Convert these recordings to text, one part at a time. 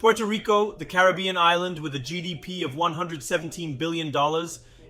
Puerto Rico, the Caribbean island with a GDP of $117 billion,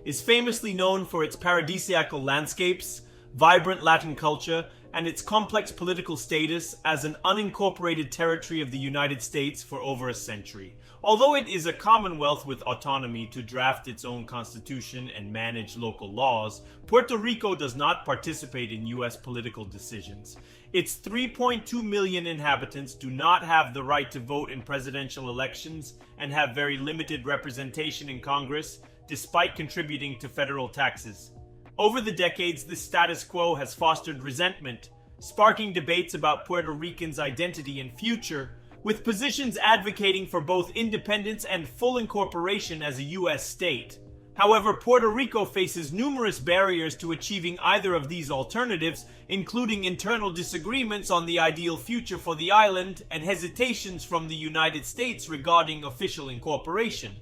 is famously known for its paradisiacal landscapes, vibrant Latin culture, and its complex political status as an unincorporated territory of the United States for over a century. Although it is a Commonwealth with autonomy to draft its own constitution and manage local laws, Puerto Rico does not participate in U.S. political decisions. Its 3.2 million inhabitants do not have the right to vote in presidential elections and have very limited representation in Congress, despite contributing to federal taxes. Over the decades, this status quo has fostered resentment, sparking debates about Puerto Ricans' identity and future, with positions advocating for both independence and full incorporation as a U.S. state. However, Puerto Rico faces numerous barriers to achieving either of these alternatives, including internal disagreements on the ideal future for the island and hesitations from the United States regarding official incorporation.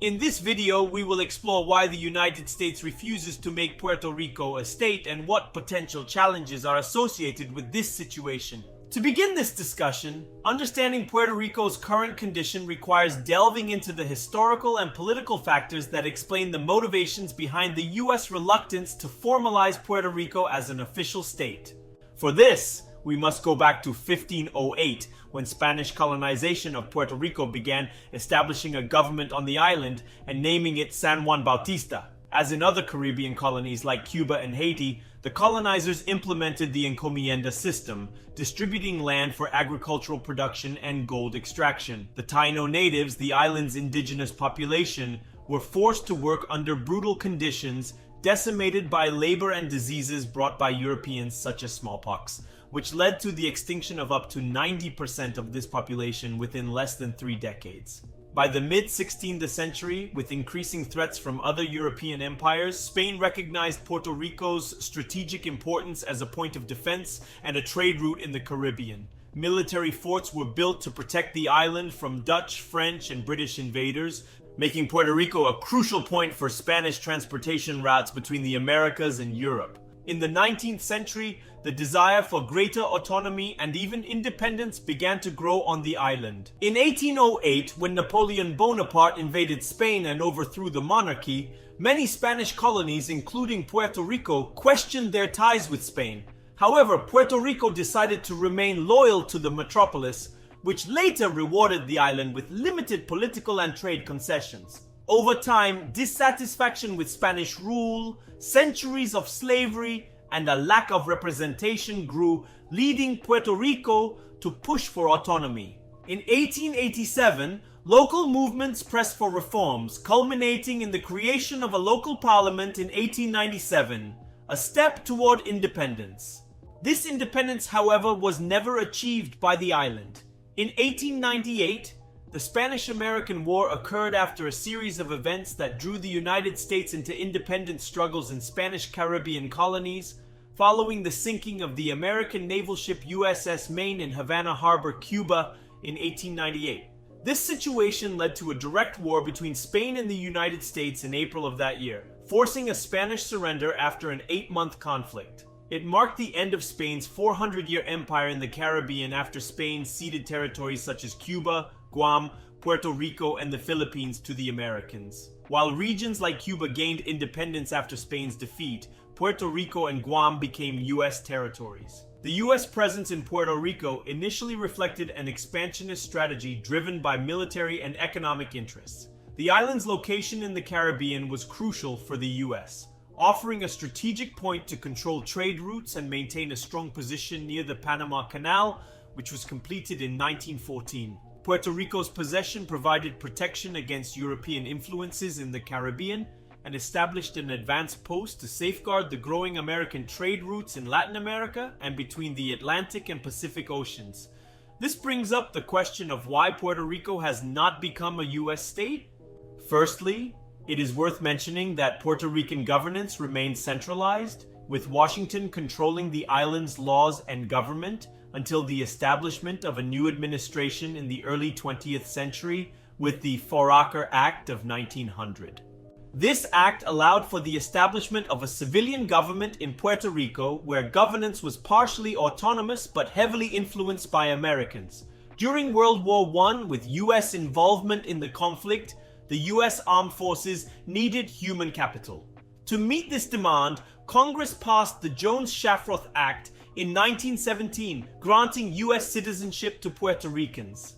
In this video, we will explore why the United States refuses to make Puerto Rico a state and what potential challenges are associated with this situation. To begin this discussion, understanding Puerto Rico's current condition requires delving into the historical and political factors that explain the motivations behind the U.S. reluctance to formalize Puerto Rico as an official state. For this, we must go back to 1508, when Spanish colonization of Puerto Rico began, establishing a government on the island and naming it San Juan Bautista. As in other Caribbean colonies like Cuba and Haiti, the colonizers implemented the encomienda system, distributing land for agricultural production and gold extraction. The Taino natives, the island's indigenous population, were forced to work under brutal conditions, decimated by labor and diseases brought by Europeans such as smallpox, which led to the extinction of up to 90% of this population within less than 3 decades. By the mid-16th century, with increasing threats from other European empires, Spain recognized Puerto Rico's strategic importance as a point of defense and a trade route in the Caribbean. Military forts were built to protect the island from Dutch, French, and British invaders, making Puerto Rico a crucial point for Spanish transportation routes between the Americas and Europe. In the 19th century, the desire for greater autonomy and even independence began to grow on the island. In 1808, when Napoleon Bonaparte invaded Spain and overthrew the monarchy, many Spanish colonies, including Puerto Rico, questioned their ties with Spain. However, Puerto Rico decided to remain loyal to the metropolis, which later rewarded the island with limited political and trade concessions. Over time, dissatisfaction with Spanish rule, centuries of slavery, and a lack of representation grew, leading Puerto Rico to push for autonomy. In 1887, local movements pressed for reforms, culminating in the creation of a local parliament in 1897, a step toward independence. This independence, however, was never achieved by the island. In 1898, the Spanish-American War occurred after a series of events that drew the United States into independence struggles in Spanish Caribbean colonies, following the sinking of the American naval ship USS Maine in Havana Harbor, Cuba, in 1898. This situation led to a direct war between Spain and the United States in April of that year, forcing a Spanish surrender after an 8-month conflict. It marked the end of Spain's 400-year empire in the Caribbean after Spain ceded territories such as Cuba, Guam, Puerto Rico, and the Philippines to the Americans. While regions like Cuba gained independence after Spain's defeat, Puerto Rico and Guam became U.S. territories. The U.S. presence in Puerto Rico initially reflected an expansionist strategy driven by military and economic interests. The island's location in the Caribbean was crucial for the U.S., offering a strategic point to control trade routes and maintain a strong position near the Panama Canal, which was completed in 1914. Puerto Rico's possession provided protection against European influences in the Caribbean and established an advanced post to safeguard the growing American trade routes in Latin America and between the Atlantic and Pacific Oceans. This brings up the question of why Puerto Rico has not become a U.S. state. Firstly, it is worth mentioning that Puerto Rican governance remains centralized, with Washington controlling the island's laws and government until the establishment of a new administration in the early 20th century with the Foraker Act of 1900. This act allowed for the establishment of a civilian government in Puerto Rico where governance was partially autonomous but heavily influenced by Americans. During World War I, with US involvement in the conflict, the US Armed Forces needed human capital. To meet this demand, Congress passed the Jones-Shafroth Act in 1917, granting US citizenship to Puerto Ricans.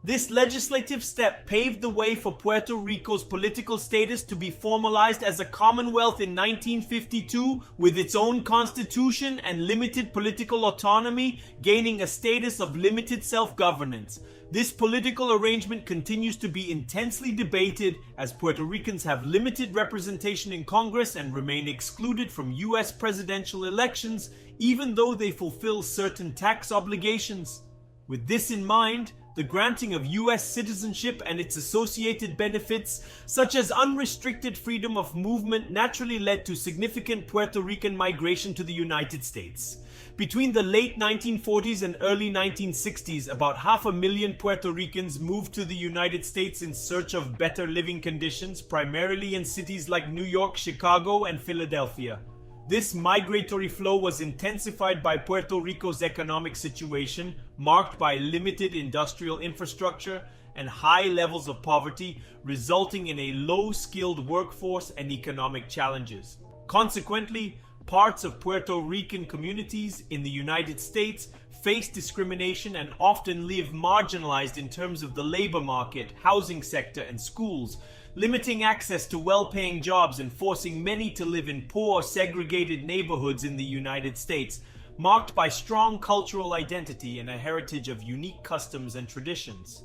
This legislative step paved the way for Puerto Rico's political status to be formalized as a Commonwealth in 1952, with its own constitution and limited political autonomy, gaining a status of limited self-governance. This political arrangement continues to be intensely debated, as Puerto Ricans have limited representation in Congress and remain excluded from US presidential elections, even though they fulfill certain tax obligations. With this in mind, the granting of US citizenship and its associated benefits, such as unrestricted freedom of movement, naturally led to significant Puerto Rican migration to the United States. Between the late 1940s and early 1960s, about 500,000 Puerto Ricans moved to the United States in search of better living conditions, primarily in cities like New York, Chicago, and Philadelphia. This migratory flow was intensified by Puerto Rico's economic situation, marked by limited industrial infrastructure and high levels of poverty, resulting in a low-skilled workforce and economic challenges. Consequently, parts of Puerto Rican communities in the United States face discrimination and often live marginalized in terms of the labor market, housing sector, and schools, limiting access to well-paying jobs and forcing many to live in poor, segregated neighborhoods in the United States, marked by strong cultural identity and a heritage of unique customs and traditions.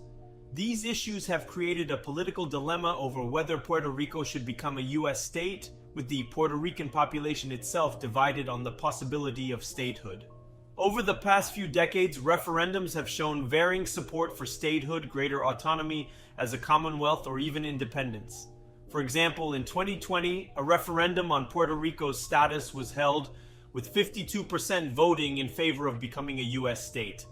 These issues have created a political dilemma over whether Puerto Rico should become a U.S. state, with the Puerto Rican population itself divided on the possibility of statehood. Over the past few decades, referendums have shown varying support for statehood, greater autonomy as a commonwealth, or even independence. For example, in 2020, a referendum on Puerto Rico's status was held, with 52% voting in favor of becoming a U.S. state.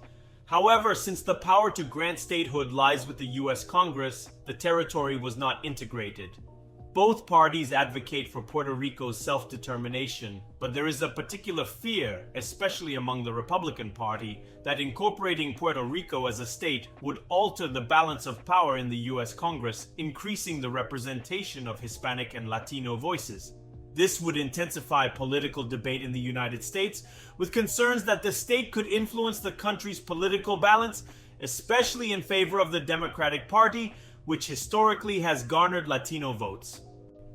However, since the power to grant statehood lies with the U.S. Congress, the territory was not integrated. Both parties advocate for Puerto Rico's self-determination, but there is a particular fear, especially among the Republican Party, that incorporating Puerto Rico as a state would alter the balance of power in the U.S. Congress, increasing the representation of Hispanic and Latino voices. This would intensify political debate in the United States, with concerns that the state could influence the country's political balance, especially in favor of the Democratic Party, which historically has garnered Latino votes.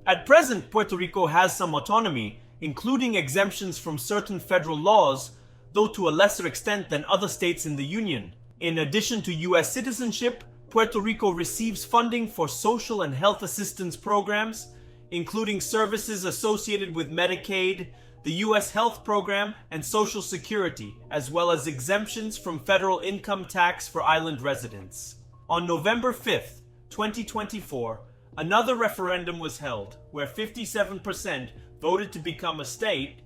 At present, Puerto Rico has some autonomy, including exemptions from certain federal laws, though to a lesser extent than other states in the Union. In addition to U.S. citizenship, Puerto Rico receives funding for social and health assistance programs, including services associated with Medicaid, the U.S. Health Program, and Social Security, as well as exemptions from federal income tax for island residents. On November 5th, 2024, another referendum was held, where 57% voted to become a state,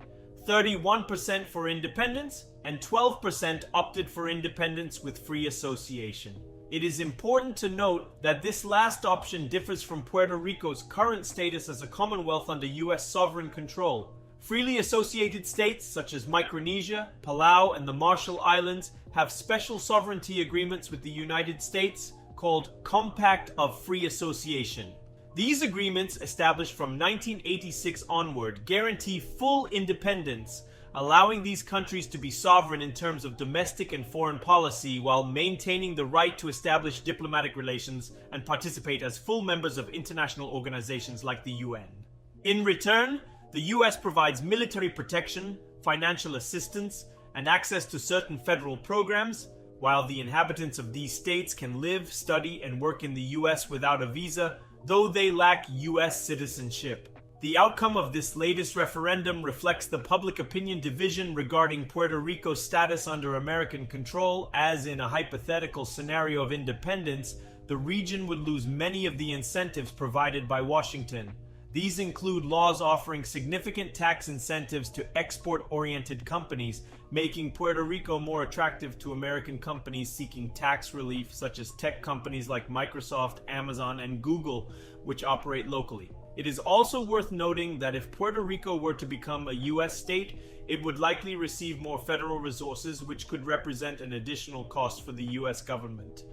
31% for independence, and 12% opted for independence with free association. It is important to note that this last option differs from Puerto Rico's current status as a commonwealth under U.S. sovereign control. Freely associated states such as Micronesia, Palau, and the Marshall Islands have special sovereignty agreements with the United States called Compact of Free Association. These agreements, established from 1986 onward, guarantee full independence, allowing these countries to be sovereign in terms of domestic and foreign policy while maintaining the right to establish diplomatic relations and participate as full members of international organizations like the UN. In return, the US provides military protection, financial assistance, and access to certain federal programs, while the inhabitants of these states can live, study, and work in the US without a visa, though they lack US citizenship. The outcome of this latest referendum reflects the public opinion division regarding Puerto Rico's status under American control, as in a hypothetical scenario of independence, the region would lose many of the incentives provided by Washington. These include laws offering significant tax incentives to export-oriented companies, making Puerto Rico more attractive to American companies seeking tax relief, such as tech companies like Microsoft, Amazon, and Google, which operate locally. It is also worth noting that if Puerto Rico were to become a US state, it would likely receive more federal resources, which could represent an additional cost for the US government.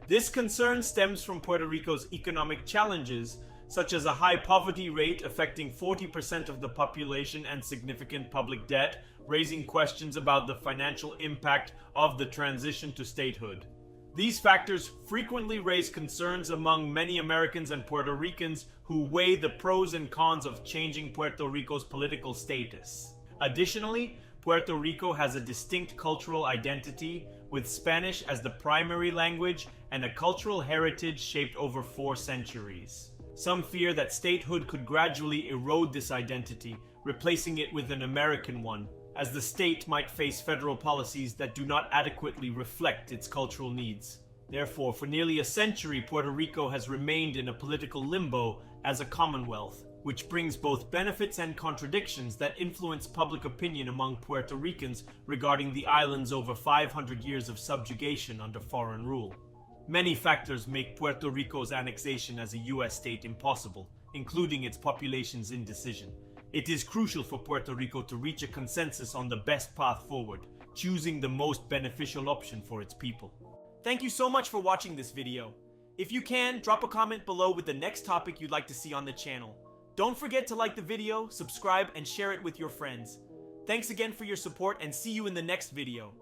This concern stems from Puerto Rico's economic challenges, such as a high poverty rate affecting 40% of the population and significant public debt, raising questions about the financial impact of the transition to statehood. These factors frequently raise concerns among many Americans and Puerto Ricans who weigh the pros and cons of changing Puerto Rico's political status. Additionally, Puerto Rico has a distinct cultural identity, with Spanish as the primary language and a cultural heritage shaped over 4 centuries. Some fear that statehood could gradually erode this identity, replacing it with an American one, as the state might face federal policies that do not adequately reflect its cultural needs. Therefore, for nearly a century, Puerto Rico has remained in a political limbo as a Commonwealth, which brings both benefits and contradictions that influence public opinion among Puerto Ricans regarding the island's over 500 years of subjugation under foreign rule. Many factors make Puerto Rico's annexation as a US state impossible, including its population's indecision. It is crucial for Puerto Rico to reach a consensus on the best path forward, choosing the most beneficial option for its people. Thank you so much for watching this video. If you can, drop a comment below with the next topic you'd like to see on the channel. Don't forget to like the video, subscribe, and share it with your friends. Thanks again for your support, and see you in the next video.